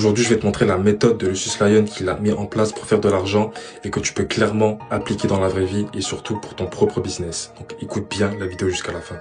Aujourd'hui, je vais te montrer la méthode de Lucius Lyon qu'il a mis en place pour faire de l'argent et que tu peux clairement appliquer dans la vraie vie et surtout pour ton propre business. Donc écoute bien la vidéo jusqu'à la fin.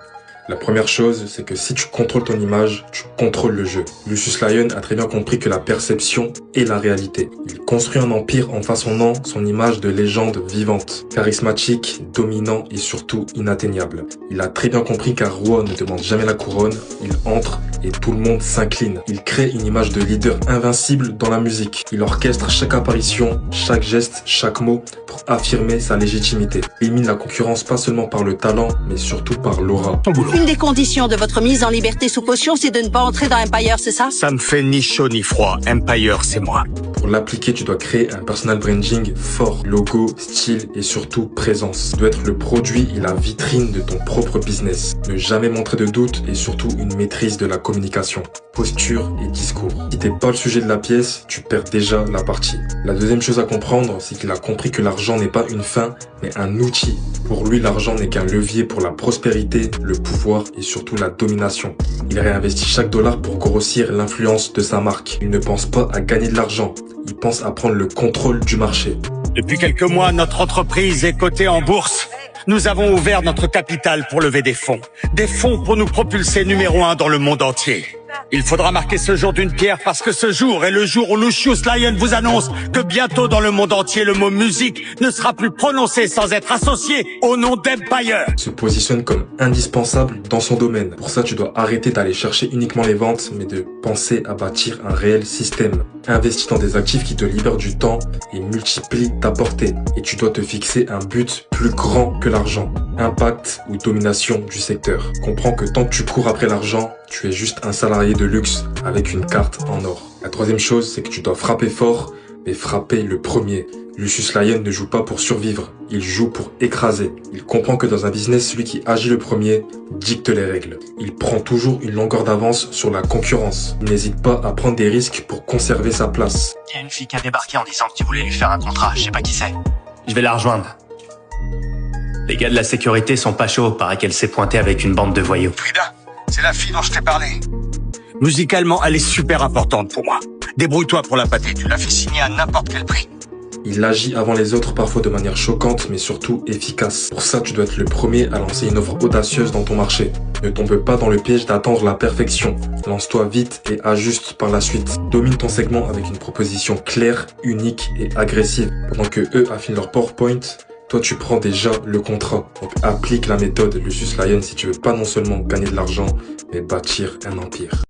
La première chose, c'est que si tu contrôles ton image, tu contrôles le jeu. Lucius Lyon a très bien compris que la perception est la réalité. Il construit un empire en façonnant son image de légende vivante, charismatique, dominant et surtout inatteignable. Il a très bien compris qu'un roi ne demande jamais la couronne, il entre et tout le monde s'incline. Il crée une image de leader invincible dans la musique. Il orchestre chaque apparition, chaque geste, chaque mot pour affirmer sa légitimité. Il élimine la concurrence pas seulement par le talent, mais surtout par l'aura. Une des conditions de votre mise en liberté sous caution, c'est de ne pas entrer dans Empire, c'est ça? Ça me fait ni chaud ni froid. Empire, c'est moi. Pour l'appliquer, tu dois créer un personal branding fort, logo, style et surtout présence. Tu dois être le produit et la vitrine de ton propre business. Ne jamais montrer de doute et surtout une maîtrise de la communication, posture et discours. Si t'es pas le sujet de la pièce, tu perds déjà la partie. La deuxième chose à comprendre, c'est qu'il a compris que l'argent n'est pas une fin, mais un outil. Pour lui, l'argent n'est qu'un levier pour la prospérité, le pouvoir et surtout la domination. Il réinvestit chaque dollar pour grossir l'influence de sa marque. Il ne pense pas à gagner de l'argent, il pense à prendre le contrôle du marché. Depuis quelques mois, notre entreprise est cotée en bourse. Nous avons ouvert notre capital pour lever des fonds. Des fonds pour nous propulser numéro 1 dans le monde entier. Il faudra marquer ce jour d'une pierre parce que ce jour est le jour où Lucius Lyon vous annonce que bientôt dans le monde entier, le mot musique ne sera plus prononcé sans être associé au nom d'Empire. Se positionne comme indispensable dans son domaine. Pour ça, tu dois arrêter d'aller chercher uniquement les ventes, mais de penser à bâtir un réel système. Investis dans des actifs qui te libèrent du temps et multiplient ta portée. Et tu dois te fixer un but plus grand que l'argent. Impact ou domination du secteur. Comprends que tant que tu cours après l'argent, tu es juste un salarié de luxe avec une carte en or. La troisième chose, c'est que tu dois frapper fort, mais frapper le premier. Lucius Lyon ne joue pas pour survivre, il joue pour écraser. Il comprend que dans un business, celui qui agit le premier dicte les règles. Il prend toujours une longueur d'avance sur la concurrence. Il n'hésite pas à prendre des risques pour conserver sa place. Il y a une fille qui a débarqué en disant que tu voulais lui faire un contrat, je sais pas qui c'est. Je vais la rejoindre. Les gars de la sécurité sont pas chauds, paraît qu'elle s'est pointée avec une bande de voyous. Frida, c'est la fille dont je t'ai parlé. Musicalement, elle est super importante pour moi. Débrouille-toi pour la pâter. Tu l'as fait signer à n'importe quel prix. Il agit avant les autres, parfois de manière choquante, mais surtout efficace. Pour ça, tu dois être le premier à lancer une offre audacieuse dans ton marché. Ne tombe pas dans le piège d'attendre la perfection. Lance-toi vite et ajuste par la suite. Domine ton segment avec une proposition claire, unique et agressive. Pendant que eux affinent leur PowerPoint, toi, tu prends déjà le contrat. Donc, applique la méthode Lucius Lyon si tu veux pas non seulement gagner de l'argent, mais bâtir un empire.